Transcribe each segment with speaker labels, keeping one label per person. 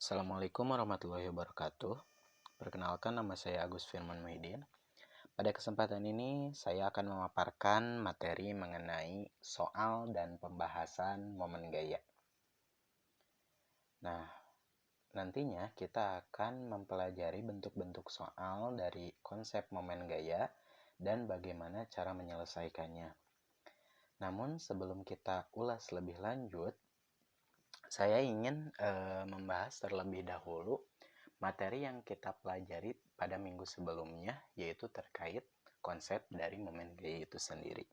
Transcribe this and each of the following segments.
Speaker 1: Assalamualaikum warahmatullahi wabarakatuh. Perkenalkan, nama saya Agus Firman Muhyiddin. Pada kesempatan ini saya akan memaparkan materi mengenai soal dan pembahasan momen gaya. Nah, nantinya kita akan mempelajari bentuk-bentuk soal dari konsep momen gaya dan bagaimana cara menyelesaikannya. Namun sebelum kita ulas lebih lanjut, saya ingin membahas terlebih dahulu materi yang kita pelajari pada minggu sebelumnya, yaitu terkait konsep dari momen gaya itu sendiri.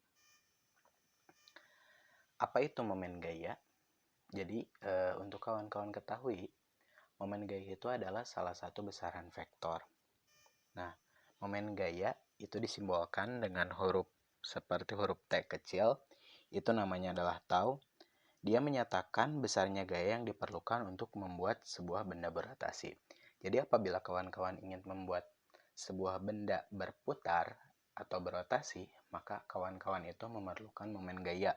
Speaker 1: Apa itu momen gaya? Jadi, untuk kawan-kawan ketahui, momen gaya itu adalah salah satu besaran vektor. Nah, momen gaya itu disimbolkan dengan huruf seperti huruf T kecil, itu namanya adalah tau. Dia menyatakan besarnya gaya yang diperlukan untuk membuat sebuah benda berotasi. Jadi apabila kawan-kawan ingin membuat sebuah benda berputar atau berotasi, maka kawan-kawan itu memerlukan momen gaya.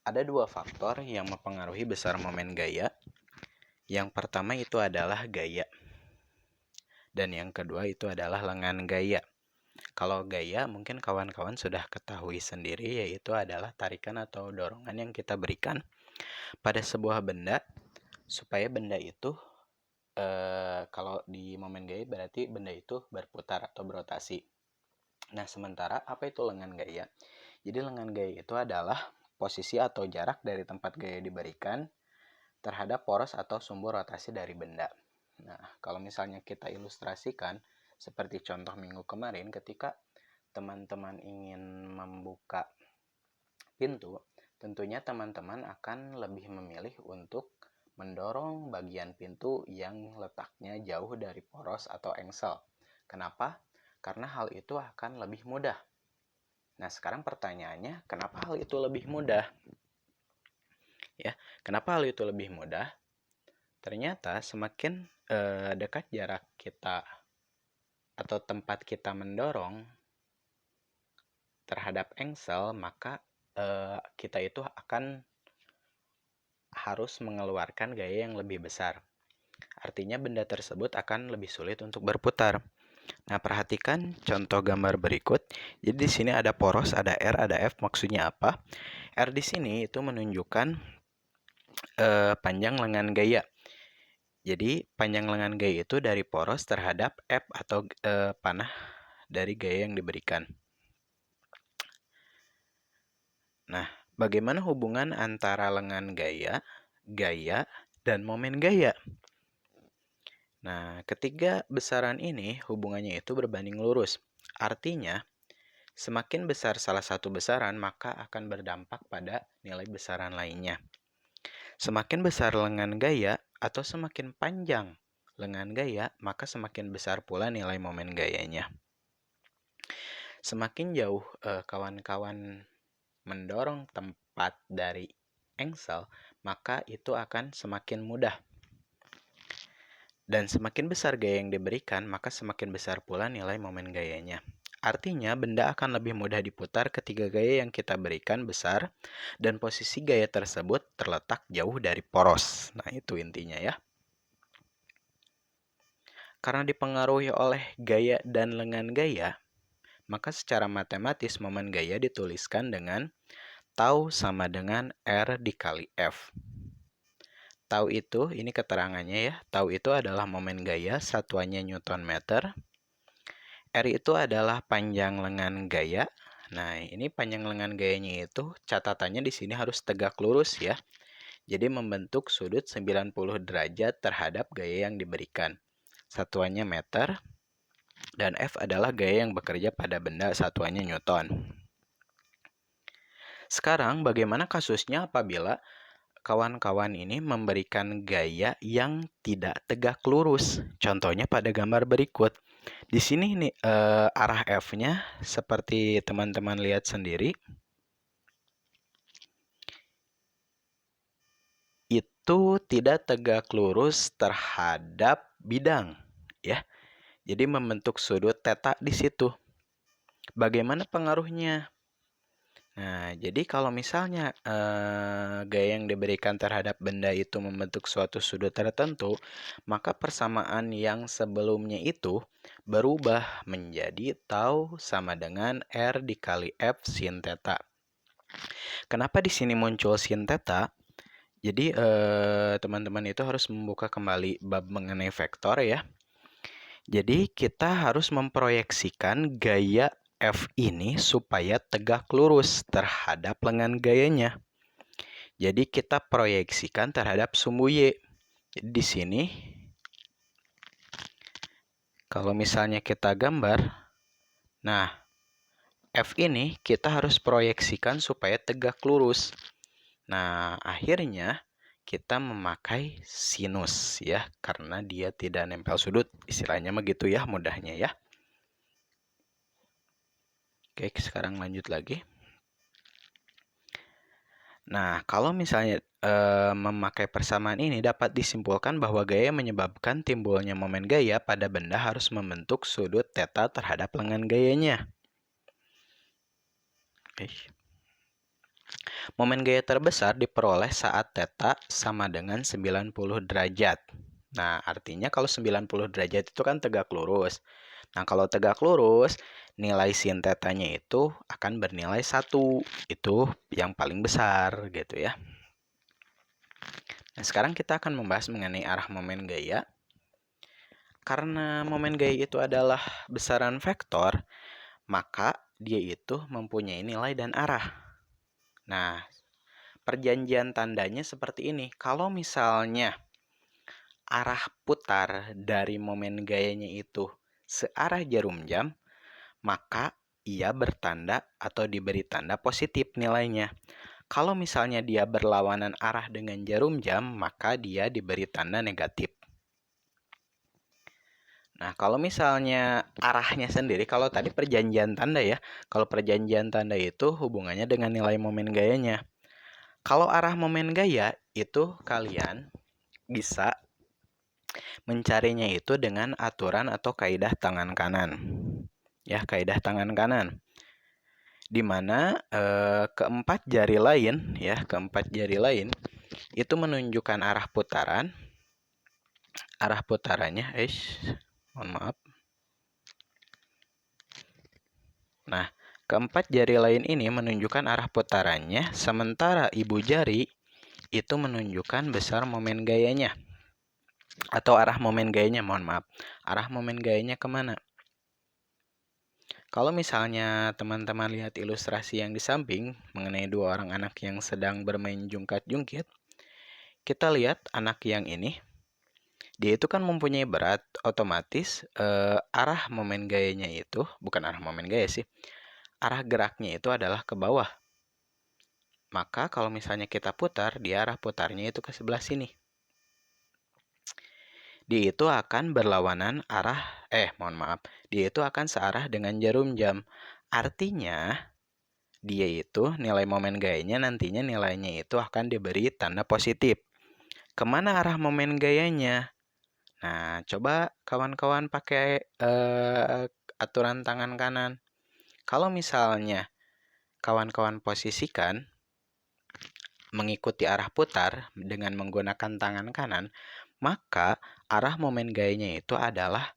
Speaker 1: Ada dua faktor yang mempengaruhi besar momen gaya. Yang pertama itu adalah gaya. Dan yang kedua itu adalah lengan gaya. Kalau gaya mungkin kawan-kawan sudah ketahui sendiri, yaitu adalah tarikan atau dorongan yang kita berikan pada sebuah benda supaya benda itu kalau di momen gaya berarti benda itu berputar atau berotasi. Nah, sementara apa itu lengan gaya? Jadi lengan gaya itu adalah posisi atau jarak dari tempat gaya diberikan terhadap poros atau sumbu rotasi dari benda. Nah, kalau misalnya kita ilustrasikan seperti contoh minggu kemarin, ketika teman-teman ingin membuka pintu, tentunya teman-teman akan lebih memilih untuk mendorong bagian pintu yang letaknya jauh dari poros atau engsel. Kenapa? Karena hal itu akan lebih mudah. Nah, sekarang pertanyaannya, kenapa hal itu lebih mudah? Ya, kenapa hal itu lebih mudah? Ternyata semakin dekat jarak kita atau tempat kita mendorong terhadap engsel, maka kita itu akan harus mengeluarkan gaya yang lebih besar. Artinya benda tersebut akan lebih sulit untuk berputar. Nah, perhatikan contoh gambar berikut. Jadi di sini ada poros, ada R, ada F. Maksudnya apa? R di sini itu menunjukkan panjang lengan gaya. Jadi panjang lengan gaya itu dari poros terhadap F atau panah dari gaya yang diberikan. Nah, bagaimana hubungan antara lengan gaya, dan momen gaya? Nah, ketiga besaran ini hubungannya itu berbanding lurus. Artinya, semakin besar salah satu besaran, maka akan berdampak pada nilai besaran lainnya. Semakin besar lengan gaya atau semakin panjang lengan gaya, maka semakin besar pula nilai momen gayanya. Semakin jauh kawan-kawan mendorong tempat dari engsel, maka itu akan semakin mudah. Dan semakin besar gaya yang diberikan, maka semakin besar pula nilai momen gayanya. Artinya, benda akan lebih mudah diputar ketika gaya yang kita berikan besar dan posisi gaya tersebut terletak jauh dari poros. Nah, itu intinya ya. Karena dipengaruhi oleh gaya dan lengan gaya, maka secara matematis momen gaya dituliskan dengan tau sama dengan R dikali F. Tau itu, ini keterangannya ya, tau itu adalah momen gaya, satuannya Newton meter. R itu adalah panjang lengan gaya. Nah, ini panjang lengan gayanya itu catatannya di sini harus tegak lurus ya. Jadi membentuk sudut 90 derajat terhadap gaya yang diberikan. Satuannya meter. Dan F adalah gaya yang bekerja pada benda, satuannya Newton. Sekarang bagaimana kasusnya apabila kawan-kawan ini memberikan gaya yang tidak tegak lurus? Contohnya pada gambar berikut. Di sini nih arah F-nya seperti teman-teman lihat sendiri. Itu tidak tegak lurus terhadap bidang, ya. Jadi membentuk sudut theta di situ. Bagaimana pengaruhnya? Nah, jadi kalau misalnya gaya yang diberikan terhadap benda itu membentuk suatu sudut tertentu, maka persamaan yang sebelumnya itu berubah menjadi tau sama dengan R dikali F sin theta. Kenapa di sini muncul sin theta? Jadi teman-teman itu harus membuka kembali bab mengenai vektor ya. Jadi kita harus memproyeksikan gaya F ini supaya tegak lurus terhadap lengan gayanya. Jadi kita proyeksikan terhadap sumbu Y. Jadi di sini kalau misalnya kita gambar, nah F ini kita harus proyeksikan supaya tegak lurus. Nah, akhirnya kita memakai sinus ya, karena dia tidak nempel sudut. Istilahnya begitu ya, mudahnya ya. Oke, sekarang lanjut lagi. Nah, kalau misalnya memakai persamaan ini dapat disimpulkan bahwa gaya menyebabkan timbulnya momen gaya pada benda harus membentuk sudut theta terhadap lengan gayanya. Momen gaya terbesar diperoleh saat theta sama dengan 90 derajat. Nah, artinya kalau 90 derajat itu kan tegak lurus. Nah, kalau tegak lurus, nilai sin theta-nya itu akan bernilai 1. Itu yang paling besar gitu ya. Nah, sekarang kita akan membahas mengenai arah momen gaya. Karena momen gaya itu adalah besaran vektor, maka dia itu mempunyai nilai dan arah. Nah, perjanjian tandanya seperti ini. Kalau misalnya arah putar dari momen gayanya itu searah jarum jam, maka ia bertanda atau diberi tanda positif nilainya. Kalau misalnya dia berlawanan arah dengan jarum jam, maka dia diberi tanda negatif. Nah, kalau misalnya arahnya sendiri, kalau tadi perjanjian tanda ya, kalau perjanjian tanda itu hubungannya dengan nilai momen gayanya. Kalau arah momen gaya, itu kalian bisa mencarinya itu dengan aturan atau kaidah tangan kanan. Ya, kaidah tangan kanan. Di mana keempat jari lain itu menunjukkan arah putaran. Arah putarannya, mohon maaf. Nah, keempat jari lain ini menunjukkan arah putarannya, sementara ibu jari itu menunjukkan besar momen gayanya. Atau arah momen gayanya, mohon maaf. Arah momen gayanya kemana? Kalau misalnya teman-teman lihat ilustrasi yang di samping mengenai dua orang anak yang sedang bermain jungkat-jungkit, kita lihat anak yang ini, dia itu kan mempunyai berat, otomatis arah momen gayanya itu, bukan arah momen gaya sih, arah geraknya itu adalah ke bawah. Maka kalau misalnya kita putar, dia arah putarnya itu ke sebelah sini. Dia itu akan berlawanan arah, dia itu akan searah dengan jarum jam. Artinya, dia itu nilai momen gayanya nantinya nilainya itu akan diberi tanda positif. Kemana arah momen gayanya? Nah, coba kawan-kawan pakai aturan tangan kanan. Kalau misalnya kawan-kawan posisikan mengikuti arah putar dengan menggunakan tangan kanan, maka arah momen gayanya itu adalah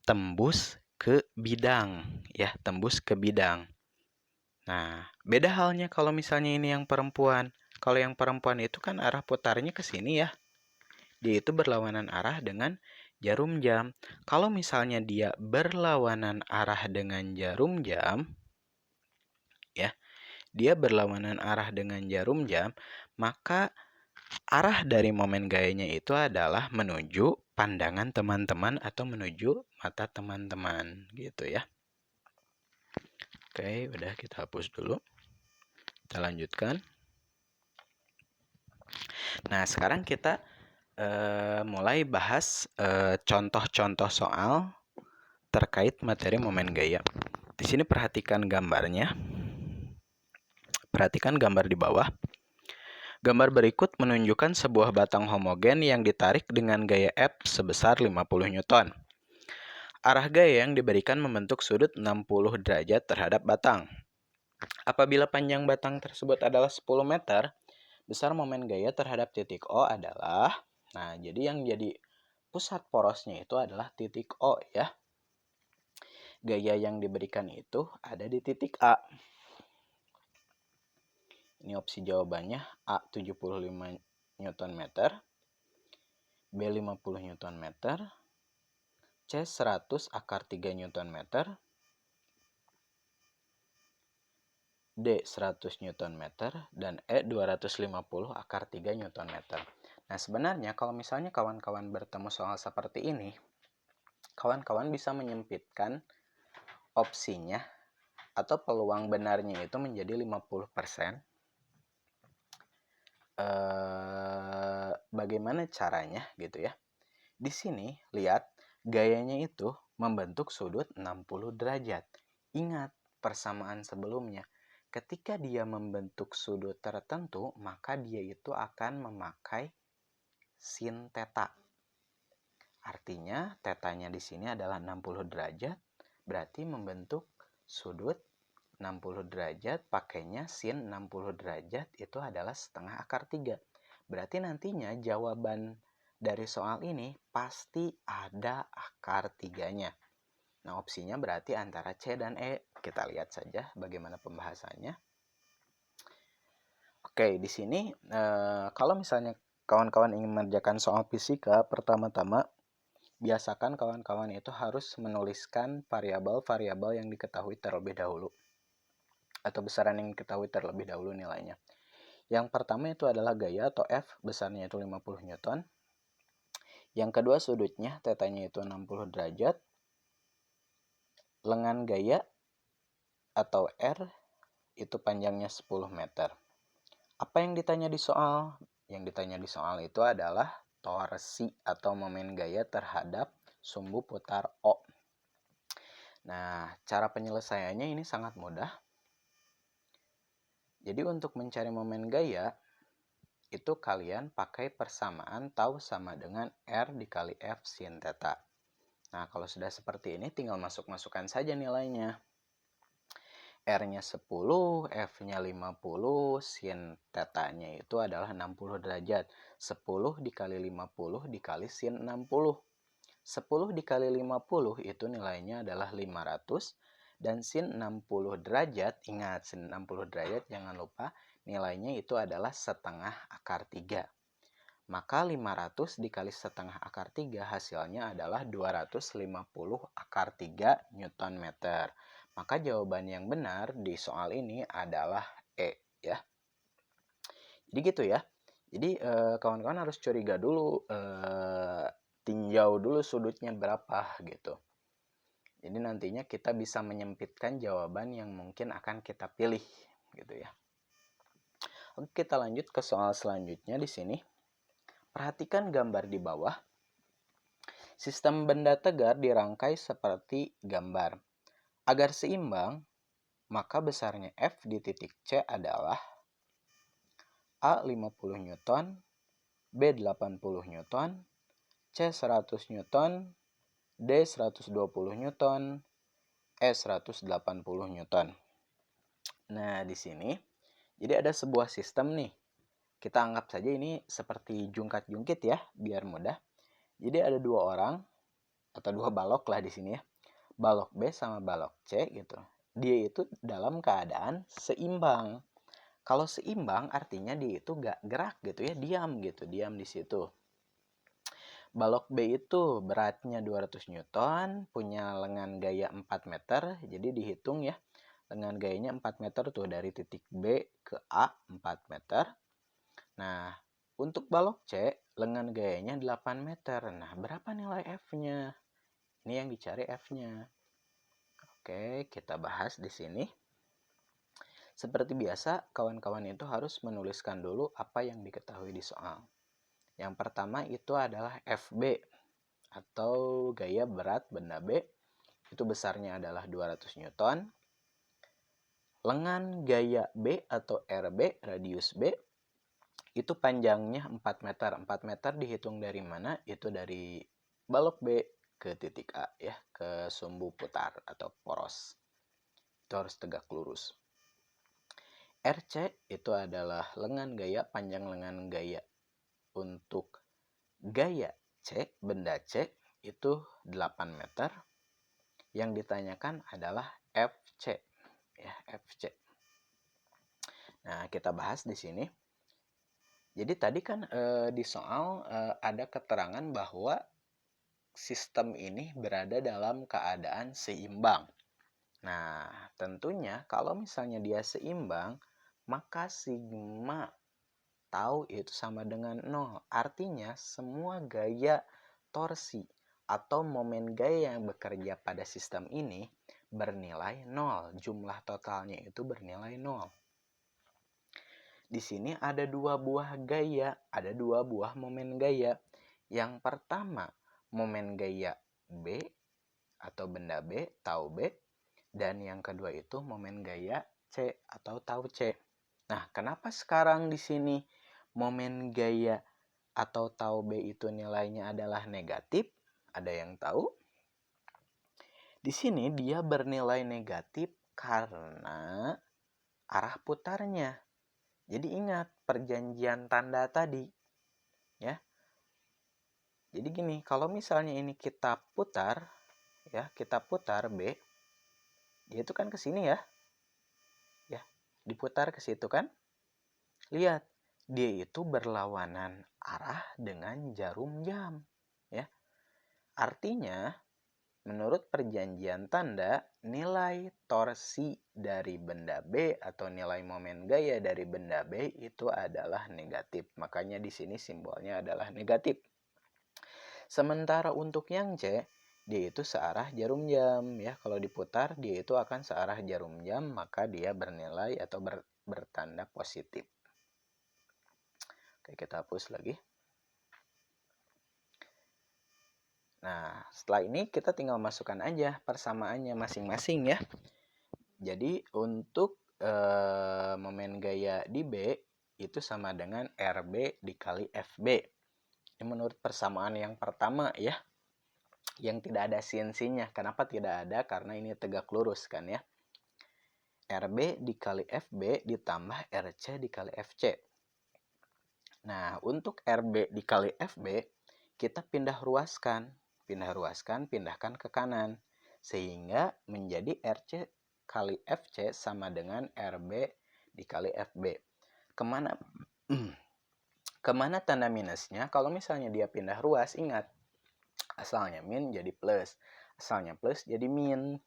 Speaker 1: tembus ke bidang, ya, tembus ke bidang. Nah, beda halnya kalau misalnya ini yang perempuan. Kalau yang perempuan itu kan arah putarnya ke sini ya. Dia itu berlawanan arah dengan jarum jam. Kalau misalnya dia berlawanan arah dengan jarum jam, ya, dia berlawanan arah dengan jarum jam, maka arah dari momen gayanya itu adalah menuju pandangan teman-teman atau menuju mata teman-teman gitu ya. Oke, udah kita hapus dulu. Kita lanjutkan. Nah, sekarang kita mulai bahas contoh-contoh soal terkait materi momen gaya. Di sini perhatikan gambarnya. Perhatikan gambar di bawah. Gambar berikut menunjukkan sebuah batang homogen yang ditarik dengan gaya F sebesar 50 Newton. Arah gaya yang diberikan membentuk sudut 60 derajat terhadap batang. Apabila panjang batang tersebut adalah 10 meter, besar momen gaya terhadap titik O adalah, nah jadi yang jadi pusat porosnya itu adalah titik O ya. Gaya yang diberikan itu ada di titik A. Ini opsi jawabannya A 75 Nm, B 50 Nm, C 100 akar 3 Nm, D 100 Nm, dan E 250 akar 3 Nm. Nah sebenarnya kalau misalnya kawan-kawan bertemu soal seperti ini, kawan-kawan bisa menyempitkan opsinya atau peluang benarnya itu menjadi 50%. Bagaimana caranya gitu ya. Di sini lihat gayanya itu membentuk sudut 60 derajat. Ingat persamaan sebelumnya. Ketika dia membentuk sudut tertentu, maka dia itu akan memakai sin theta. Artinya tetanya di sini adalah 60 derajat, berarti membentuk sudut 60 derajat pakainya sin 60 derajat itu adalah setengah akar 3. Berarti nantinya jawaban dari soal ini pasti ada akar 3-nya. Nah, opsinya berarti antara C dan E. Kita lihat saja bagaimana pembahasannya. Oke, di sini kalau misalnya kawan-kawan ingin mengerjakan soal fisika, pertama-tama biasakan kawan-kawan itu harus menuliskan variabel-variabel yang diketahui terlebih dahulu. Atau besaran yang diketahui terlebih dahulu nilainya. Yang pertama itu adalah gaya atau F, besarnya itu 50 Newton. Yang kedua sudutnya, tetanya itu 60 derajat. Lengan gaya atau R itu panjangnya 10 meter. Apa yang ditanya di soal? Yang ditanya di soal itu adalah torsi atau momen gaya terhadap sumbu putar O. Nah, cara penyelesaiannya ini sangat mudah. Jadi untuk mencari momen gaya, itu kalian pakai persamaan tau sama dengan R dikali F sin theta. Nah, kalau sudah seperti ini tinggal masuk-masukkan saja nilainya. R-nya 10, F-nya 50, sin theta-nya itu adalah 60 derajat. 10 dikali 50 dikali sin 60. 10 dikali 50 itu nilainya adalah 500. Dan sin 60 derajat, ingat sin 60 derajat jangan lupa nilainya itu adalah setengah akar 3. Maka 500 dikali setengah akar 3 hasilnya adalah 250 akar 3 Newton meter. Maka jawaban yang benar di soal ini adalah E ya. Jadi gitu ya. Jadi kawan-kawan harus curiga dulu, tinjau dulu sudutnya berapa gitu. Jadi nantinya kita bisa menyempitkan jawaban yang mungkin akan kita pilih gitu ya. Oke, kita lanjut ke soal selanjutnya di sini. Perhatikan gambar di bawah. Sistem benda tegar dirangkai seperti gambar. Agar seimbang, maka besarnya F di titik C adalah A 50 Newton, B 80 Newton, C 100 Newton, D 120 Newton, E 180 Newton. Nah, di sini jadi ada sebuah sistem nih. Kita anggap saja ini seperti jungkat-jungkit ya, biar mudah. Jadi ada dua orang atau dua balok lah di sini ya. Balok B sama balok C gitu. Dia itu dalam keadaan seimbang. Kalau seimbang artinya dia itu gak gerak gitu ya, diam gitu, diam di situ. Balok B itu beratnya 200 Newton, punya lengan gaya 4 meter, jadi dihitung ya. Lengan gayanya 4 meter tuh dari titik B ke A 4 meter. Nah, untuk balok C, lengan gayanya 8 meter. Nah, berapa nilai F-nya? Ini yang dicari F-nya. Oke, kita bahas di sini. Seperti biasa, kawan-kawan itu harus menuliskan dulu apa yang diketahui di soal. Yang pertama itu adalah FB atau gaya berat benda B. Itu besarnya adalah 200 Newton. Lengan gaya B atau RB, radius B, itu panjangnya 4 meter. 4 meter dihitung dari mana? Itu dari balok B ke titik A ya, ke sumbu putar atau poros. Itu harus tegak lurus. RC itu adalah lengan gaya, panjang lengan gaya. Untuk gaya C, benda C itu 8 meter. Yang ditanyakan adalah FC, ya, FC. Nah, kita bahas di sini. Jadi tadi kan di soal ada keterangan bahwa sistem ini berada dalam keadaan seimbang. Nah, tentunya kalau misalnya dia seimbang, maka sigma tau itu sama dengan 0. Artinya semua gaya torsi atau momen gaya yang bekerja pada sistem ini bernilai 0. Jumlah totalnya itu bernilai 0. Di sini ada dua buah gaya, ada dua buah momen gaya. Yang pertama, momen gaya B atau benda B, tau B. Dan yang kedua itu momen gaya C atau tau C. Nah, kenapa sekarang di sini momen gaya atau tau B itu nilainya adalah negatif? Ada yang tahu? Di sini dia bernilai negatif karena arah putarnya. Jadi ingat perjanjian tanda tadi, ya. Jadi gini, kalau misalnya ini kita putar, ya, kita putar B, dia itu kan ke sini ya. Ya, diputar ke situ kan? Lihat, dia itu berlawanan arah dengan jarum jam, ya. Artinya, menurut perjanjian tanda, nilai torsi dari benda B atau nilai momen gaya dari benda B itu adalah negatif. Makanya di sini simbolnya adalah negatif. Sementara untuk yang C, dia itu searah jarum jam, ya. Kalau diputar, dia itu akan searah jarum jam, maka dia bernilai atau bertanda positif. Oke, kita hapus lagi. Nah, setelah ini kita tinggal masukkan aja persamaannya masing-masing, ya. Jadi untuk momen gaya di B itu sama dengan RB dikali FB. Ini menurut persamaan yang pertama, ya, yang tidak ada sin-sinnya. Kenapa tidak ada? Karena ini tegak lurus kan, ya. RB dikali FB ditambah RC dikali FC. Nah, untuk RB dikali FB kita pindahkan ke kanan, sehingga menjadi RC kali FC sama dengan RB dikali FB. Kemana tanda minusnya? Kalau misalnya dia pindah ruas, ingat, asalnya min jadi plus, asalnya plus jadi min,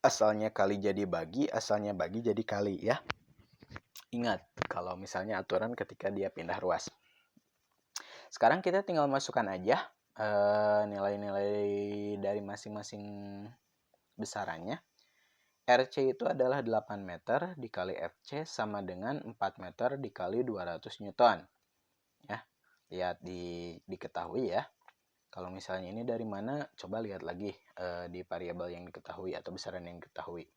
Speaker 1: asalnya kali jadi bagi, asalnya bagi jadi kali, ya. Ingat, kalau misalnya aturan ketika dia pindah ruas. Sekarang kita tinggal masukkan aja nilai-nilai dari masing-masing besarannya. RC itu adalah 8 meter dikali FC sama dengan 4 meter dikali 200 Newton. Ya, lihat diketahui, ya. Kalau misalnya ini dari mana, coba lihat lagi di variabel yang diketahui atau besaran yang diketahui.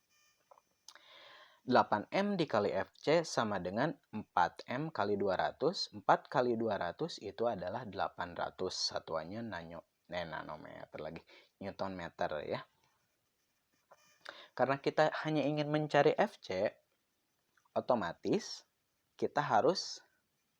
Speaker 1: 8M dikali FC sama dengan 4M kali 200. 4 kali 200 itu adalah 800. Satuannya nanometer lagi. Newton meter, ya. Karena kita hanya ingin mencari FC, otomatis kita harus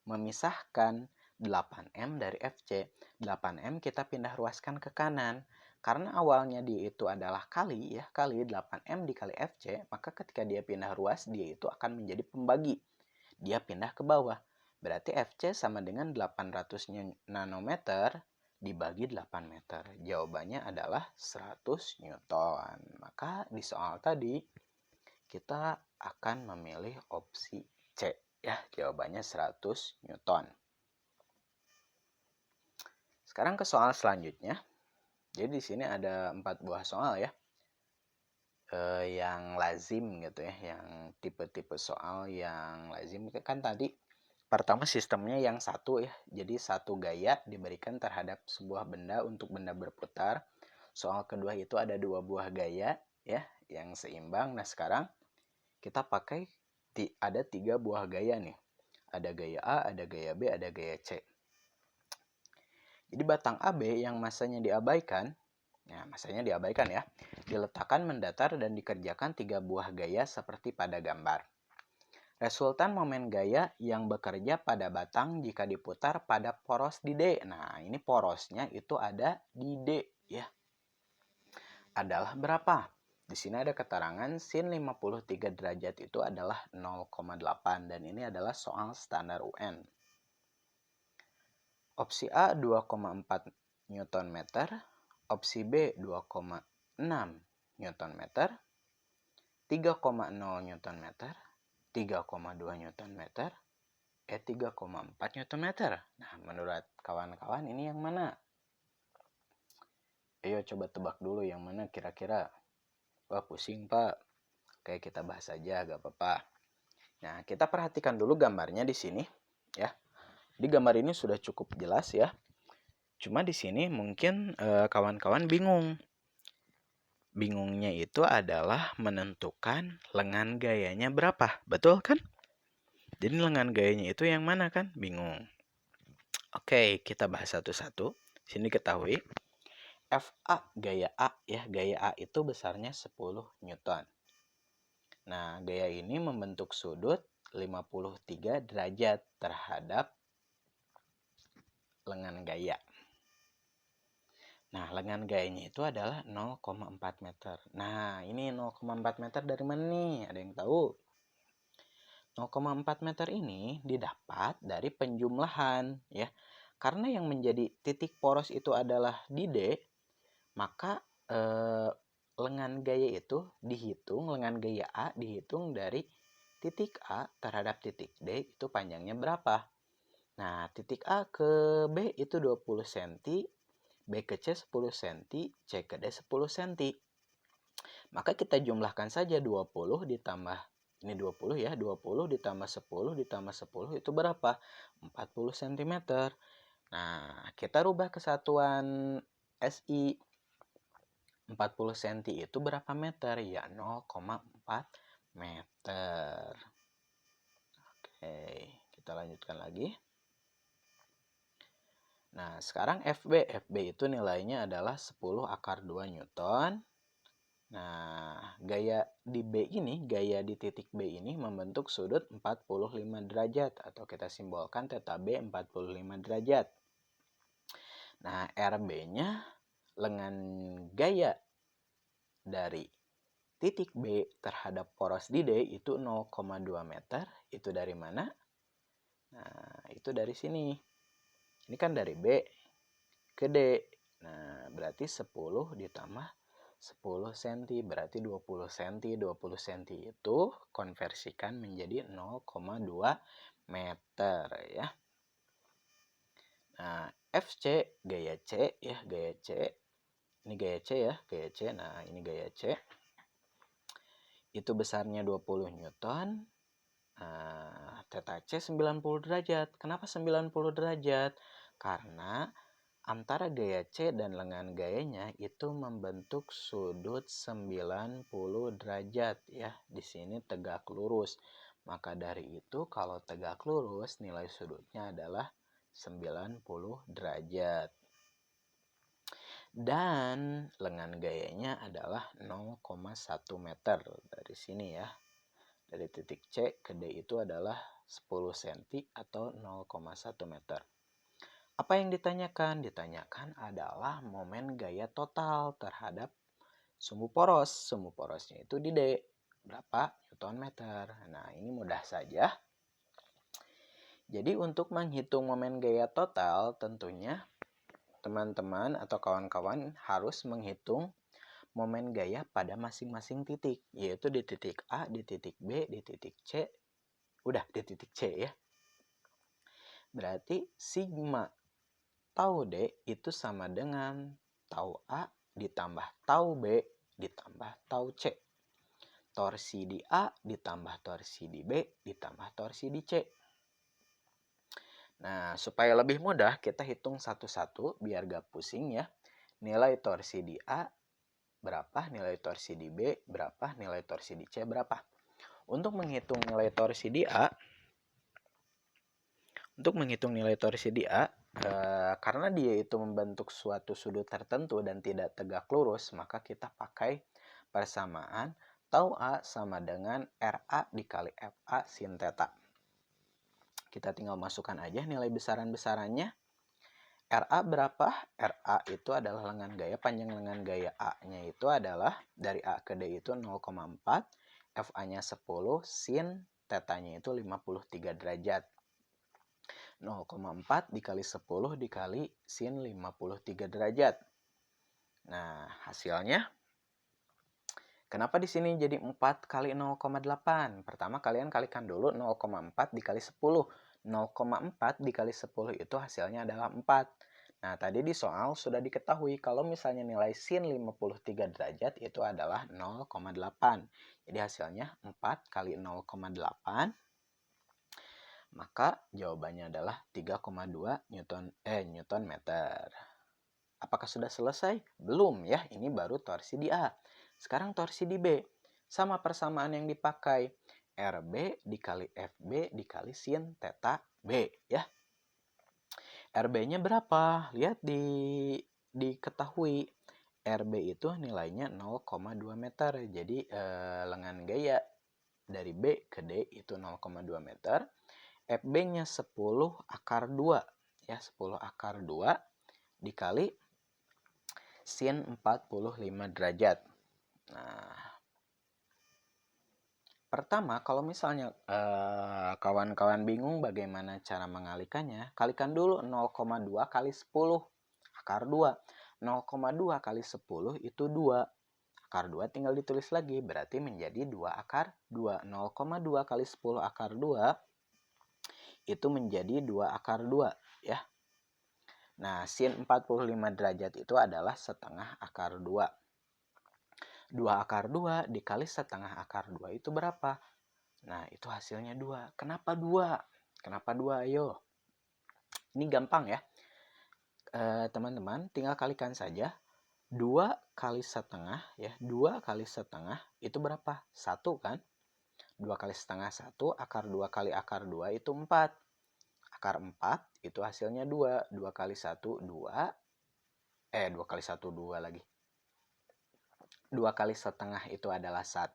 Speaker 1: memisahkan 8M dari FC. 8M kita pindah ruaskan ke kanan. Karena awalnya dia itu adalah kali, ya, kali 8M dikali FC, maka ketika dia pindah ruas, dia itu akan menjadi pembagi. Dia pindah ke bawah. Berarti FC sama dengan 800 nanometer dibagi 8 meter. Jawabannya adalah 100 Newton. Maka di soal tadi kita akan memilih opsi C, ya. Jawabannya 100 Newton. Sekarang ke soal selanjutnya. Jadi di sini ada 4 buah soal, ya. Yang lazim gitu, ya, yang tipe-tipe soal yang lazim kan tadi pertama sistemnya yang satu, ya. Jadi satu gaya diberikan terhadap sebuah benda untuk benda berputar. Soal kedua itu ada 2 buah gaya, ya, yang seimbang. Nah, sekarang kita pakai ada 3 buah gaya nih. Ada gaya A, ada gaya B, ada gaya C. Jadi batang AB yang masanya diabaikan, ya, diletakkan mendatar dan dikerjakan 3 buah gaya seperti pada gambar. Resultan momen gaya yang bekerja pada batang jika diputar pada poros di D. Nah, ini porosnya itu ada di D ya. Adalah berapa? Di sini ada keterangan sin 53 derajat itu adalah 0,8 dan ini adalah soal standar UN. Opsi A 2,4 Newton meter, opsi B 2,6 Newton meter, 3,0 Newton meter, 3,2 Newton meter, 3,4 Newton meter. Nah, menurut kawan-kawan ini yang mana? Ayo coba tebak dulu yang mana kira-kira. Wah, pusing Pak. Oke, kita bahas aja, gak apa-apa. Nah, kita perhatikan dulu gambarnya di sini ya. Di gambar ini sudah cukup jelas ya. Cuma di sini mungkin kawan-kawan bingung. Bingungnya itu adalah menentukan lengan gayanya berapa. Betul kan? Jadi lengan gayanya itu yang mana kan? Bingung. Oke, kita bahas satu-satu. Sini ketahui FA gaya A ya, gaya A itu besarnya 10 Newton. Nah, gaya ini membentuk sudut 53 derajat terhadap lengan gaya. Nah, lengan gayanya itu adalah 0,4 meter. Nah, ini 0,4 meter dari mana nih? Ada yang tahu? 0,4 meter ini didapat dari penjumlahan ya. Karena yang menjadi titik poros itu adalah di D, maka lengan gaya itu dihitung, lengan gaya A dihitung dari titik A terhadap titik D itu panjangnya berapa. Nah, titik A ke B itu 20 cm, B ke C 10 cm, C ke D 10 cm. Maka kita jumlahkan saja 20 ditambah, ini 20 ya, 20 ditambah 10 itu berapa? 40 cm. Nah, kita rubah kesatuan SI. 40 cm itu berapa meter? Ya 0,4 meter. Oke, kita lanjutkan lagi. Nah, sekarang FB. FB itu nilainya adalah 10 akar 2 Newton. Nah, gaya di B ini, gaya di titik B ini membentuk sudut 45 derajat. Atau kita simbolkan theta B 45 derajat. Nah, RB-nya lengan gaya dari titik B terhadap poros di D itu 0,2 meter. Itu dari mana? Nah, itu dari sini. Ini kan dari B ke D. Nah, berarti 10 ditambah 10 cm. Berarti 20 cm. 20 cm itu konversikan menjadi 0,2 meter ya. Nah, FC gaya C ya, gaya C. Ini gaya C ya, gaya C. Nah, ini gaya C. Itu besarnya 20 Newton. Nah, theta C 90 derajat. Kenapa 90 derajat? Karena antara gaya C dan lengan gayanya itu membentuk sudut 90 derajat ya. Di sini tegak lurus. Maka dari itu kalau tegak lurus nilai sudutnya adalah 90 derajat. Dan lengan gayanya adalah 0,1 meter dari sini ya. Dari titik C ke D itu adalah 10 cm atau 0,1 meter. Apa yang ditanyakan? Ditanyakan adalah momen gaya total terhadap sumbu poros. Sumbu porosnya itu di D. Berapa Newton meter? Nah, ini mudah saja. Jadi untuk menghitung momen gaya total tentunya teman-teman atau kawan-kawan harus menghitung momen gaya pada masing-masing titik, yaitu di titik A, di titik B, di titik C, udah di titik C ya. Berarti sigma tau D itu sama dengan tau A ditambah tau B ditambah tau C. Torsi di A ditambah torsi di B ditambah torsi di C. Nah, supaya lebih mudah kita hitung satu-satu biar gak pusing ya. Nilai torsi di A berapa, nilai torsi di B berapa, nilai torsi di C berapa. Untuk menghitung nilai torsi di A, karena dia itu membentuk suatu sudut tertentu dan tidak tegak lurus, maka kita pakai persamaan Tahu A sama dengan RA dikali FA sin theta. Kita tinggal masukkan aja nilai besaran-besarannya. RA berapa? RA itu adalah lengan gaya, panjang lengan gaya A-nya itu adalah dari A ke D itu 0,4, FA-nya 10, sin tetanya itu 53 derajat. 0,4 dikali 10 dikali sin 53 derajat. Nah, hasilnya kenapa di sini jadi 4 kali 0,8? Pertama kalian kalikan dulu 0,4 dikali 10. 0,4 dikali 10 itu hasilnya adalah 4. Nah, tadi di soal sudah diketahui kalau misalnya nilai sin 53 derajat itu adalah 0,8. Jadi hasilnya 4 kali 0,8. Maka jawabannya adalah 3,2 Newton meter. Apakah sudah selesai? Belum ya, ini baru torsi di A. Sekarang torsi di B. Sama persamaan yang dipakai. RB dikali FB dikali sin theta B ya. RB-nya berapa? Lihat diketahui. RB itu nilainya 0,2 meter. Jadi lengan gaya dari B ke D itu 0,2 meter. FB-nya 10 akar 2 ya, 10 akar 2 dikali sin 45 derajat. Nah, pertama kalau misalnya kawan-kawan bingung bagaimana cara mengalikannya, kalikan dulu 0,2 kali 10 akar 2. 0,2 kali 10 itu 2. Akar 2 tinggal ditulis lagi, berarti menjadi 2 akar 2. 0,2 kali 10 akar 2 itu menjadi 2 akar 2 ya. Nah, sin 45 derajat itu adalah setengah akar 2. 2 akar 2 dikali setengah akar 2 itu berapa? Nah, itu hasilnya 2. Kenapa 2? Kenapa 2? Ayo. Ini gampang ya. Teman-teman, tinggal kalikan saja. 2 kali setengah ya. 2 kali setengah itu berapa? 1 kan? 2 kali setengah 1, akar 2 kali akar 2 itu 4. Akar 4 itu hasilnya 2. 2 kali 1, 2. 2 kali 1, 2 lagi. 2 kali setengah itu adalah 1.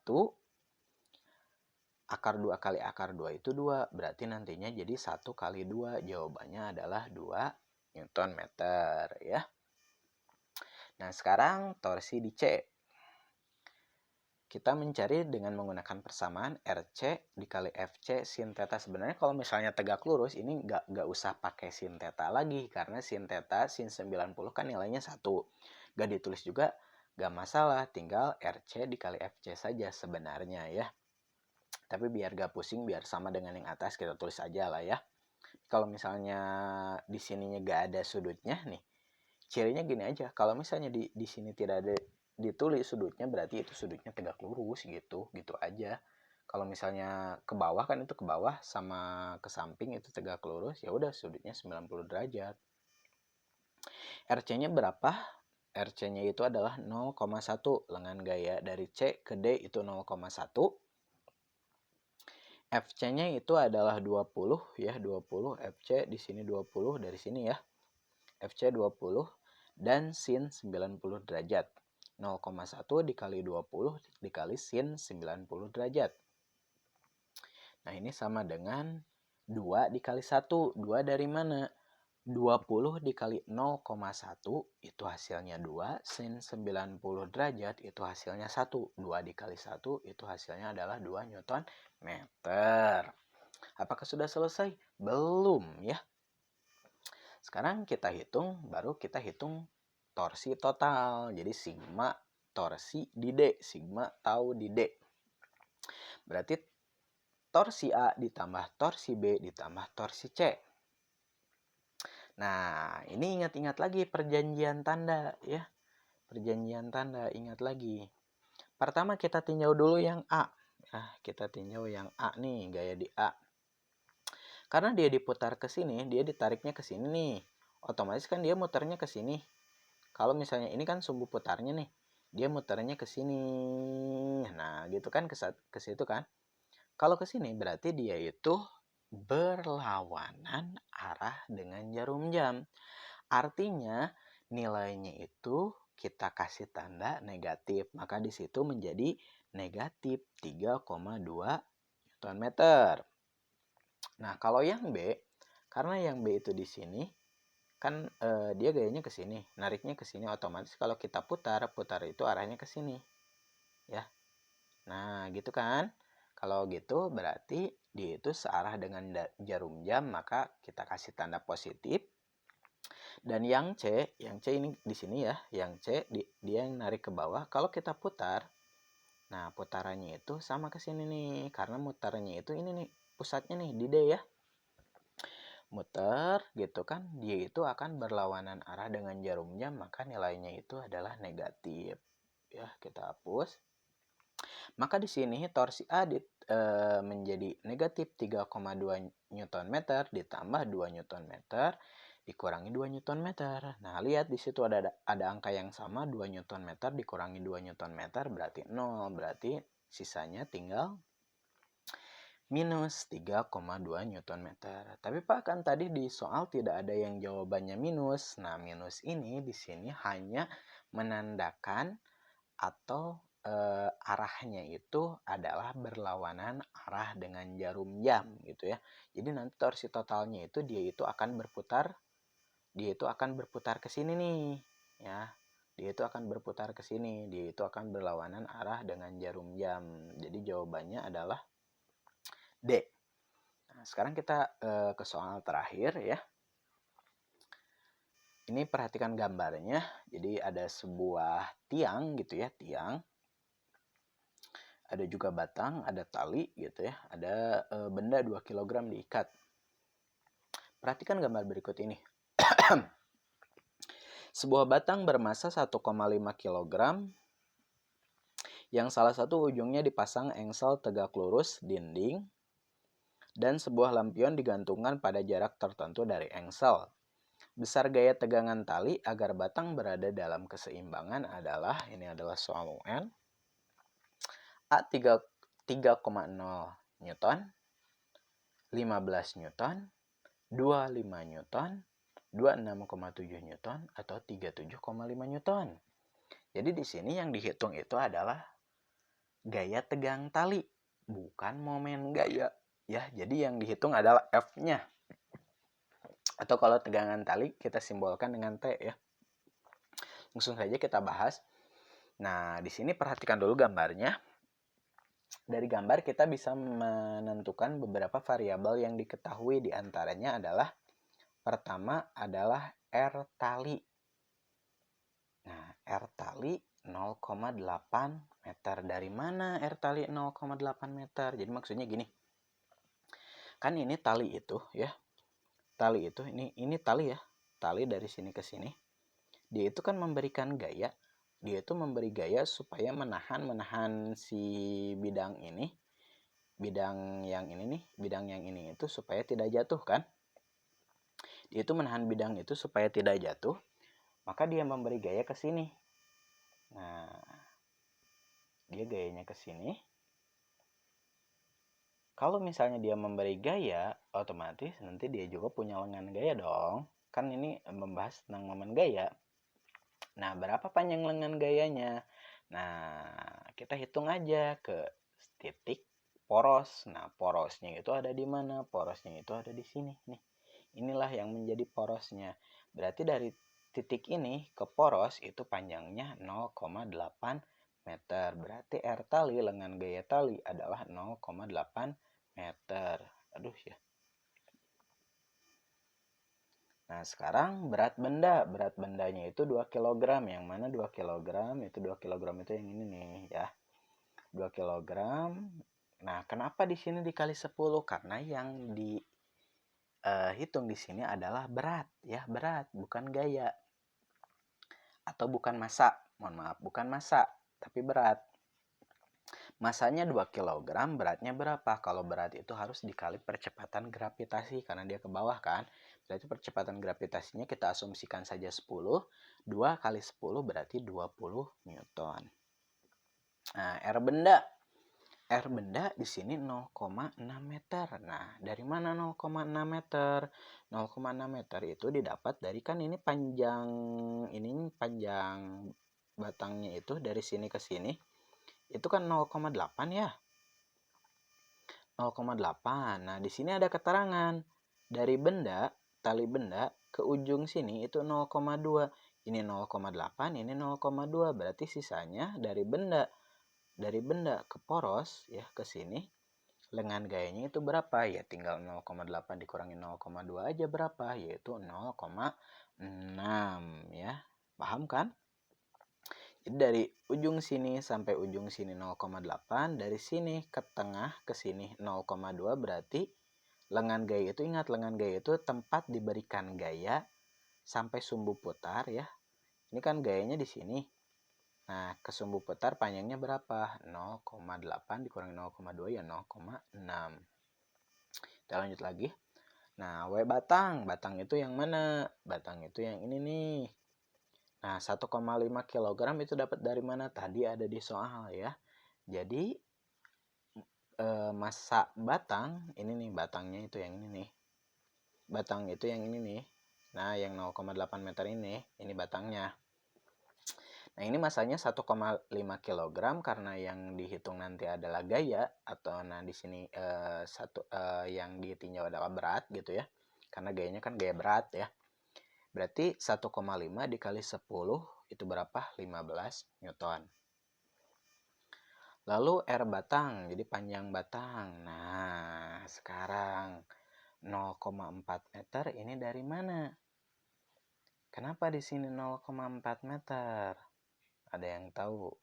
Speaker 1: Akar 2 kali akar 2 itu 2. Berarti nantinya jadi 1 kali 2. Jawabannya adalah 2 Newton meter ya. Nah, sekarang torsi di C. Kita mencari dengan menggunakan persamaan RC dikali FC sin theta. Sebenarnya kalau misalnya tegak lurus ini nggak usah pakai sin theta lagi. Karena sin theta sin 90 kan nilainya 1. Nggak ditulis juga nggak masalah. Tinggal RC dikali FC saja sebenarnya ya. Tapi biar gak pusing, biar sama dengan yang atas, kita tulis aja lah ya. Kalau misalnya di sininya gak ada sudutnya nih, cirinya gini aja. Kalau misalnya di sini tidak ada ditulis sudutnya, berarti itu sudutnya tegak lurus gitu aja. Kalau misalnya ke bawah kan itu ke bawah, sama ke samping itu tegak lurus, ya udah sudutnya 90 derajat. RC-nya berapa? RC-nya itu adalah 0,1. Lengan gaya dari C ke D itu 0,1. FC-nya itu adalah 20 ya, 20. FC di sini 20 dari sini ya. FC 20 dan sin 90 derajat. 0,1 dikali 20 dikali sin 90 derajat. Nah, ini sama dengan 2 dikali 1. 2 dari mana? 20 dikali 0,1 itu hasilnya 2. Sin 90 derajat itu hasilnya 1. 2 dikali 1 itu hasilnya adalah 2 Newton meter. Apakah sudah selesai? Belum ya. Sekarang kita hitung, baru kita hitung torsi total. Jadi sigma torsi di D. Sigma tau di D. Berarti torsi A ditambah torsi B ditambah torsi C. Nah, ini ingat-ingat lagi perjanjian tanda ya. Perjanjian tanda, ingat lagi. Pertama kita tinjau dulu yang A. Nah, kita tinjau yang A nih, gaya di A. Karena dia diputar ke sini, dia ditariknya ke sini nih. Otomatis kan dia muternya ke sini. Kalau misalnya ini kan sumbu putarnya nih, dia muternya ke sini. Nah, gitu kan ke situ kan. Kalau ke sini berarti dia itu berlawanan arah dengan jarum jam. Artinya nilainya itu kita kasih tanda negatif, maka di situ menjadi negatif 3,2 Nm. Nah, kalau yang B, karena yang B itu di sini kan dia gayanya ke sini, nariknya ke sini, otomatis kalau kita putar itu arahnya ke sini. Ya. Nah, gitu kan? Kalau gitu berarti dia itu searah dengan jarum jam, maka kita kasih tanda positif. Dan yang C ini di sini ya, yang C dia yang narik ke bawah. Kalau kita putar, nah putarannya itu sama ke sini nih, karena mutarnya itu ini nih, pusatnya nih di D ya. Muter gitu kan, dia itu akan berlawanan arah dengan jarum jam, maka nilainya itu adalah negatif. Ya, kita hapus. Maka di sini torsi A menjadi negatif 3,2 Nm ditambah 2 Nm dikurangi 2 Nm. Nah, lihat di situ ada angka yang sama, 2 Nm dikurangi 2 Nm berarti 0. Berarti sisanya tinggal minus 3,2 Nm. Tapi Pak, kan tadi di soal tidak ada yang jawabannya minus. Nah, minus ini di sini hanya menandakan atau arahnya itu adalah berlawanan arah dengan jarum jam gitu ya. Jadi nanti torsi totalnya itu dia itu akan berputar ke sini nih ya. Dia itu akan berputar ke sini, dia itu akan berlawanan arah dengan jarum jam. Jadi jawabannya adalah D. Nah, sekarang kita ke soal terakhir ya. Ini perhatikan gambarnya. Jadi ada sebuah tiang gitu ya, tiang. Ada juga batang, ada tali gitu ya, ada benda 2 kg diikat. Perhatikan gambar berikut ini. Sebuah batang bermasa 1,5 kg yang salah satu ujungnya dipasang engsel tegak lurus dinding dan sebuah lampion digantungkan pada jarak tertentu dari engsel. Besar gaya tegangan tali agar batang berada dalam keseimbangan adalah, ini adalah soal UN, A 3,0 Newton, 15 Newton, 25 Newton, 26,7 Newton, atau 37,5 Newton. Jadi di sini yang dihitung itu adalah gaya tegang tali, bukan momen gaya. Ya, jadi yang dihitung adalah F-nya. Atau kalau tegangan tali kita simbolkan dengan T ya. Langsung saja kita bahas. Nah, di sini perhatikan dulu gambarnya. Dari gambar kita bisa menentukan beberapa variabel yang diketahui, diantaranya adalah pertama adalah R tali. Nah, R tali 0,8 meter. Dari mana R tali 0,8 meter? Jadi maksudnya gini. Kan ini tali itu ya. Tali itu ini tali ya. Tali dari sini ke sini. Dia itu kan memberikan gaya. Dia itu memberi gaya supaya menahan si bidang ini. Bidang yang ini itu supaya tidak jatuh kan? Dia itu menahan bidang itu supaya tidak jatuh. Maka dia memberi gaya ke sini. Nah, dia gayanya ke sini. Kalau misalnya dia memberi gaya, otomatis nanti dia juga punya lengan gaya dong. Kan ini membahas tentang momen gaya. Nah, berapa panjang lengan gayanya? Nah, kita hitung aja ke titik poros. Nah, porosnya itu ada di mana? Porosnya itu ada di sini nih. Inilah yang menjadi porosnya. Berarti dari titik ini ke poros itu panjangnya 0,8 meter. Berarti R tali, lengan gaya tali adalah 0,8 meter. Aduh ya. Nah, sekarang berat benda. Berat bendanya itu 2 kg. Yang mana 2 kg? Itu 2 kg itu yang ini nih ya. 2 kg. Nah, kenapa di sini dikali 10? Karena yang dihitung di sini adalah berat ya, berat, bukan gaya. Atau bukan massa. Mohon maaf, bukan massa, tapi berat. Masanya 2 kg, beratnya berapa? Kalau berat itu harus dikali percepatan gravitasi karena dia ke bawah kan. Berarti percepatan gravitasinya kita asumsikan saja 10. 2 kali 10 berarti 20 Newton. Nah, R benda. R benda di sini 0,6 meter. Nah, dari mana 0,6 meter? 0,6 meter itu didapat dari, kan ini panjang batangnya itu dari sini ke sini. itu kan 0,8 ya. 0,8. Nah, di sini ada keterangan dari benda, tali benda ke ujung sini itu 0,2. Ini 0,8, ini 0,2. Berarti sisanya dari benda ke poros ya ke sini, lengan gayanya itu berapa? Ya tinggal 0,8 dikurangi 0,2 aja berapa? Yaitu 0,6 ya. Paham kan? Jadi dari ujung sini sampai ujung sini 0,8, dari sini ke tengah ke sini 0,2, berarti lengan gaya itu, ingat lengan gaya itu tempat diberikan gaya sampai sumbu putar ya. Ini kan gayanya di sini. Nah, ke sumbu putar panjangnya berapa? 0,8 dikurangi 0,2 ya 0,6. Kita lanjut lagi. Nah, W batang. Batang itu yang mana? Batang itu yang ini nih. Nah, 1,5 kg itu dapat dari mana? Tadi ada di soal ya. Jadi, massa batang, ini nih batangnya itu yang ini nih. Batang itu yang ini nih. Nah, yang 0,8 meter ini batangnya. Nah, ini massanya 1,5 kg karena yang dihitung nanti adalah gaya atau nah di sini yang ditinjau adalah berat gitu ya. Karena gayanya kan gaya berat ya. Berarti 1,5 dikali 10 itu berapa? 15 Newton. Lalu R batang, jadi panjang batang. Nah, sekarang 0,4 meter ini dari mana? Kenapa di sini 0,4 meter? Ada yang tahu?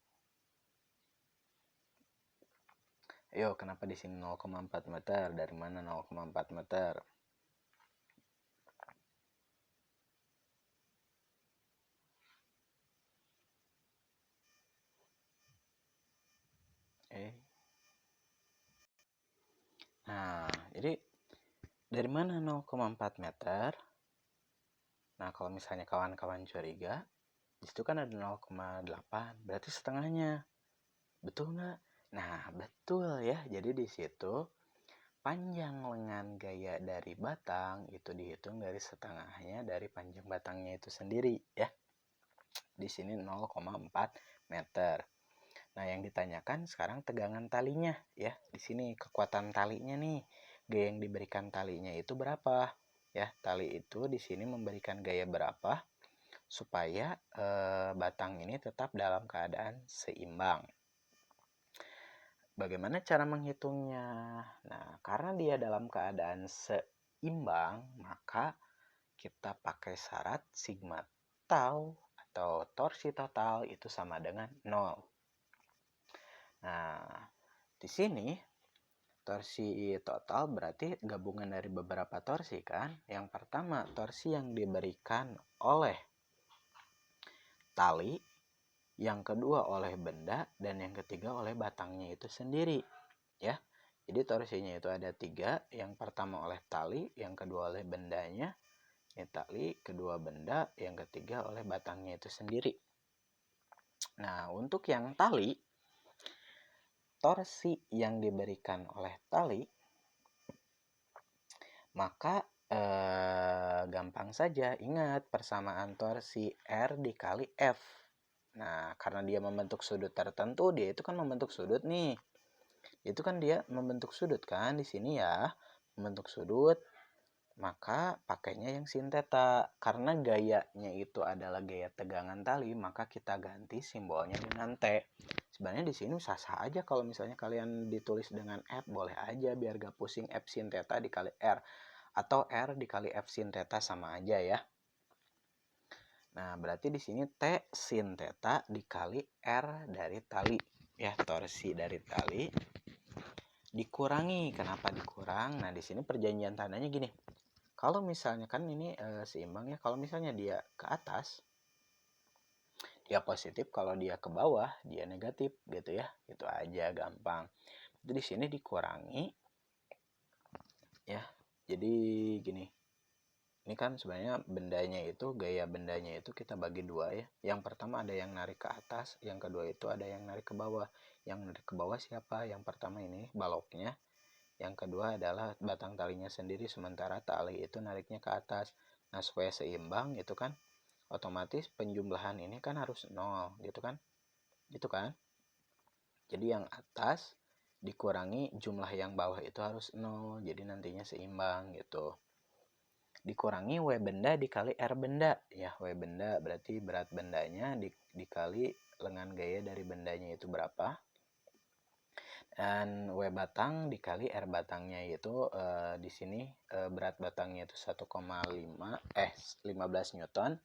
Speaker 1: Ayo, kenapa di sini 0,4 meter? Dari mana 0,4 meter? Nah, jadi dari mana 0,4 meter? Nah, kalau misalnya kawan-kawan curiga, disitu kan ada 0,8, berarti setengahnya. Betul nggak? Nah, betul ya. Jadi di situ panjang lengan gaya dari batang itu dihitung dari setengahnya dari panjang batangnya itu sendiri ya. Di sini 0,4 meter. Nah, yang ditanyakan sekarang tegangan talinya ya. Di sini kekuatan talinya nih. Gaya yang diberikan talinya itu berapa? Ya, tali itu di sini memberikan gaya berapa supaya batang ini tetap dalam keadaan seimbang. Bagaimana cara menghitungnya? Nah, karena dia dalam keadaan seimbang, maka kita pakai syarat sigma tau atau torsi total itu sama dengan 0. Nah, di sini torsi total berarti gabungan dari beberapa torsi kan. Yang pertama, torsi yang diberikan oleh tali, yang kedua oleh benda, dan yang ketiga oleh batangnya itu sendiri ya. Jadi torsinya itu ada 3, yang pertama oleh tali, yang kedua oleh bendanya, ini tali, kedua benda, yang ketiga oleh batangnya itu sendiri. Nah, untuk yang tali, torsi yang diberikan oleh tali, maka gampang saja, ingat persamaan torsi R dikali F. Nah, karena dia membentuk sudut tertentu, dia itu kan membentuk sudut nih. Itu kan dia membentuk sudut kan di sini ya, membentuk sudut, maka pakainya yang sin theta. Karena gayanya itu adalah gaya tegangan tali, maka kita ganti simbolnya dengan T. Sebenarnya di sini sah-sah aja kalau misalnya kalian ditulis dengan F, boleh aja biar gak pusing F sin theta dikali R. Atau R dikali F sin theta sama aja ya. Nah, berarti di sini T sin theta dikali R dari tali. Ya, torsi dari tali dikurangi. Kenapa dikurang? Nah, di sini perjanjian tandanya gini. Kalau misalnya kan ini seimbang ya. Kalau misalnya dia ke atas, dia positif. Kalau dia ke bawah, dia negatif gitu ya. Itu aja gampang. Jadi di sini dikurangi. Ya, jadi gini. Ini kan sebenarnya bendanya itu, gaya bendanya itu kita bagi dua ya. Yang pertama ada yang narik ke atas, yang kedua itu ada yang narik ke bawah. Yang narik ke bawah siapa? Yang pertama ini baloknya. Yang kedua adalah batang talinya sendiri, sementara tali itu nariknya ke atas. Nah, supaya seimbang itu kan otomatis penjumlahan ini kan harus 0 gitu kan. Gitu kan? Jadi yang atas dikurangi jumlah yang bawah itu harus 0. Jadi nantinya seimbang gitu. Dikurangi W benda dikali R benda. Ya, W benda berarti berat bendanya dikali lengan gaya dari bendanya itu berapa. Dan W batang dikali R batangnya itu di sini berat batangnya itu 15 Newton.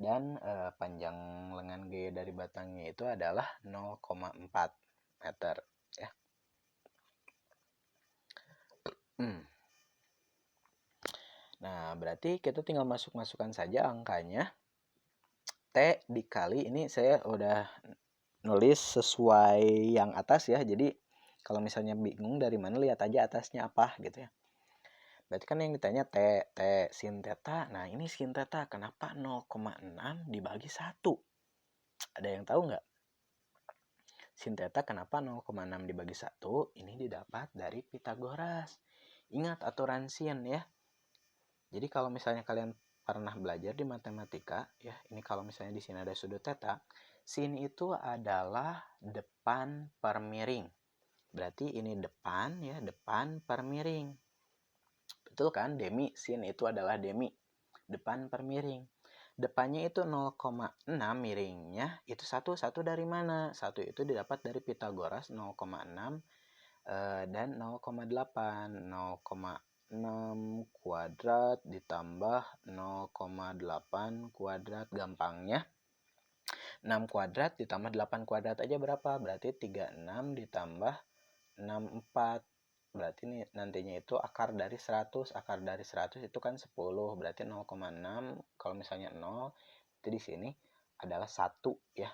Speaker 1: Dan panjang lengan gaya dari batangnya itu adalah 0,4 meter ya. Nah, berarti kita tinggal masukkan saja angkanya. T dikali, ini saya udah nulis sesuai yang atas ya. Jadi kalau misalnya bingung dari mana, lihat aja atasnya apa gitu ya. Berarti kan yang ditanya T sin theta. Nah, ini sin theta kenapa 0,6 dibagi 1? Ada yang tahu nggak? Sin theta kenapa 0,6 dibagi 1? Ini didapat dari Pythagoras. Ingat aturan sin ya. Jadi kalau misalnya kalian pernah belajar di matematika ya, ini kalau misalnya di sini ada sudut theta, sin itu adalah depan per miring. Berarti ini depan ya, depan per miring. Betul kan? Demi, sin itu adalah demi, depan per miring. Depannya itu 0,6, miringnya itu 1 dari mana? 1 itu didapat dari Pythagoras 0,6 dan 0,8. 0,6 kuadrat ditambah 0,8 kuadrat, gampangnya 6 kuadrat ditambah 8 kuadrat aja berapa? Berarti 36 ditambah 64. Berarti ini nantinya itu akar dari 100. Akar dari 100 itu kan 10. Berarti 0,6. Kalau misalnya 0, itu di sini adalah 1 ya.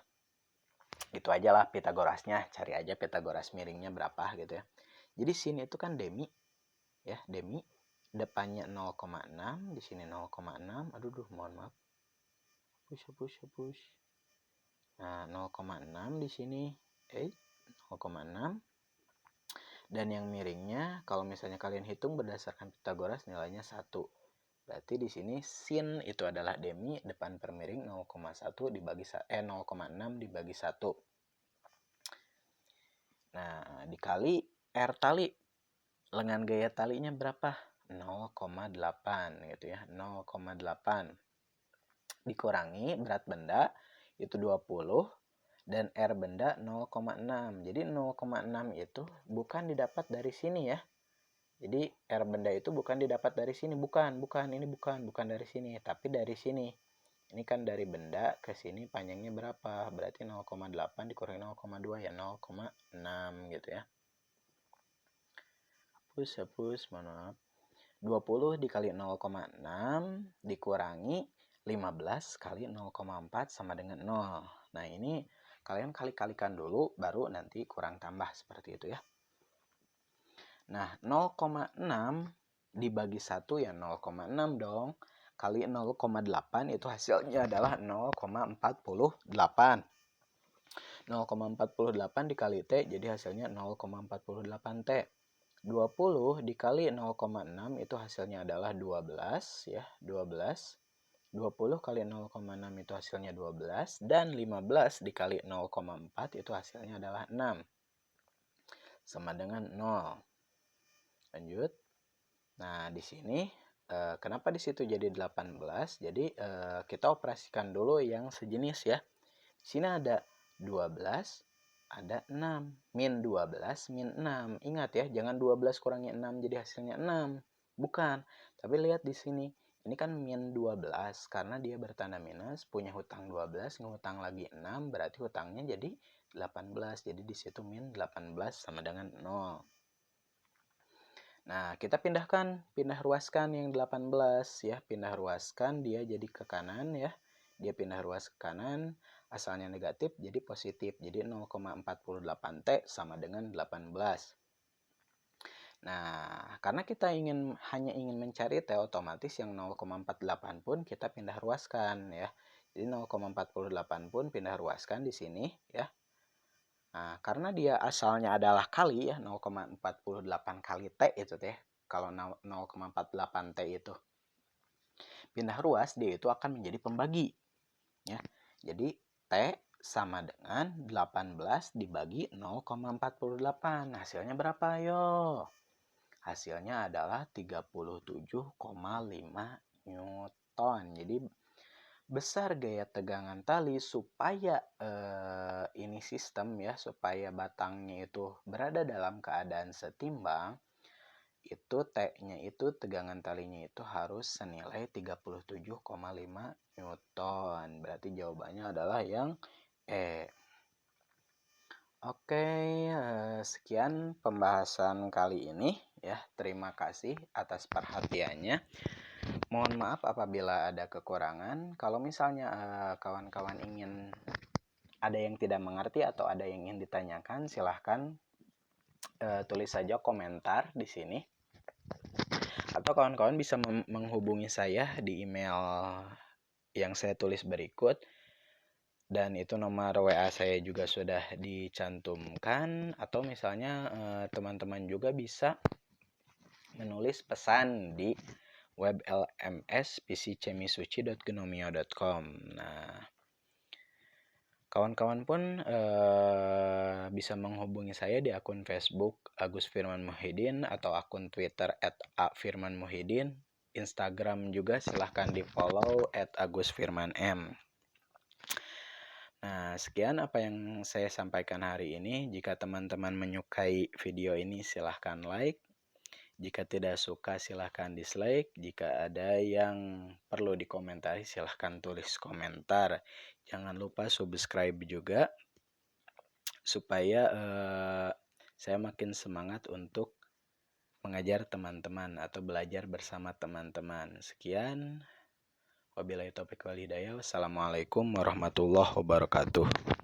Speaker 1: Itu aja lah Pythagorasnya. Cari aja Pythagoras miringnya berapa gitu ya. Jadi sin itu kan demi ya, demi. Depannya 0,6, di sini 0,6. Aduh, mohon maaf. Push. Nah, 0,6 di sini. 0,6. Dan yang miringnya, kalau misalnya kalian hitung berdasarkan Pythagoras, nilainya 1. Berarti di sini sin itu adalah demi, depan per miring 0,1 dibagi 0,6 dibagi 1. Nah, dikali R tali. Lengan gaya talinya berapa? 0,8 gitu ya. 0,8. Dikurangi berat benda itu 20 dan R benda 0,6. Jadi 0,6 itu bukan didapat dari sini ya. Jadi R benda itu bukan didapat dari sini, bukan dari sini, tapi dari sini. Ini kan dari benda ke sini panjangnya berapa? Berarti 0,8 dikurangi 0,2 ya 0,6 gitu ya. Hapus, mohon maaf. 20 dikali 0,6 dikurangi 15 kali 0,4 sama dengan 0. Nah, ini kalian kali-kalikan dulu, baru nanti kurang tambah seperti itu ya. Nah, 0,6 dibagi 1 ya 0,6 dong. Kali 0,8 itu hasilnya adalah 0,48. 0,48 dikali T, jadi hasilnya 0,48 T. 20 dikali 0,6 itu hasilnya adalah 12 ya, 12. 20 kali 0,6 itu hasilnya 12 dan 15 dikali 0,4 itu hasilnya adalah 6. Sama dengan 0. Lanjut. Nah, di sini kenapa di situ jadi 18? Jadi kita operasikan dulu yang sejenis ya. Di sini ada 12, ada 6. Min 12, min 6. Ingat ya, jangan 12 kurangi 6 jadi hasilnya 6. Bukan. Tapi lihat di sini. Ini kan min 12 karena dia bertanda minus, punya hutang 12, ngutang lagi 6, berarti hutangnya jadi 18. Jadi di situ min 18 sama dengan 0. Nah, kita pindah ruaskan yang 18 ya, pindah ruaskan dia jadi ke kanan ya. Dia pindah ruas ke kanan, asalnya negatif jadi positif. Jadi 0,48T sama dengan 18. Nah, karena kita hanya ingin mencari T, otomatis yang 0,48 pun kita pindah ruaskan ya. Jadi 0,48 pun pindah ruaskan di sini ya. Nah, karena dia asalnya adalah kali ya, 0,48 kali T itu teh. Kalau 0,48 T itu pindah ruas, dia itu akan menjadi pembagi. Ya. Jadi T sama dengan 18 dibagi 0,48. Hasilnya berapa yo? Hasilnya adalah 37,5 Newton. Jadi besar gaya tegangan tali supaya ini sistem ya, supaya batangnya itu berada dalam keadaan setimbang, itu T-nya itu tegangan talinya itu harus senilai 37,5 Newton. Berarti jawabannya adalah yang E. Oke, sekian pembahasan kali ini ya. Terima kasih atas perhatiannya. Mohon maaf apabila ada kekurangan. Kalau misalnya kawan-kawan ingin ada yang tidak mengerti atau ada yang ingin ditanyakan, silahkan tulis saja komentar di sini. Atau kawan-kawan bisa menghubungi saya di email yang saya tulis berikut. Dan itu nomor WA saya juga sudah dicantumkan. Atau misalnya teman-teman juga bisa menulis pesan di web LMS pccemisuci.gnomio.com. Nah, kawan-kawan pun bisa menghubungi saya di akun Facebook Agus Firman Muhyiddin atau akun Twitter @afirmanmuhyiddin. Instagram juga silahkan di follow @agusfirmanm. Nah, sekian apa yang saya sampaikan hari ini. Jika teman-teman menyukai video ini silahkan like. Jika tidak suka silahkan dislike. Jika ada yang perlu dikomentari silahkan tulis komentar. Jangan lupa subscribe juga supaya saya makin semangat untuk mengajar teman-teman atau belajar bersama teman-teman. Sekian. Wabillahi taufiq wal hidayah. Wassalamualaikum warahmatullahi wabarakatuh.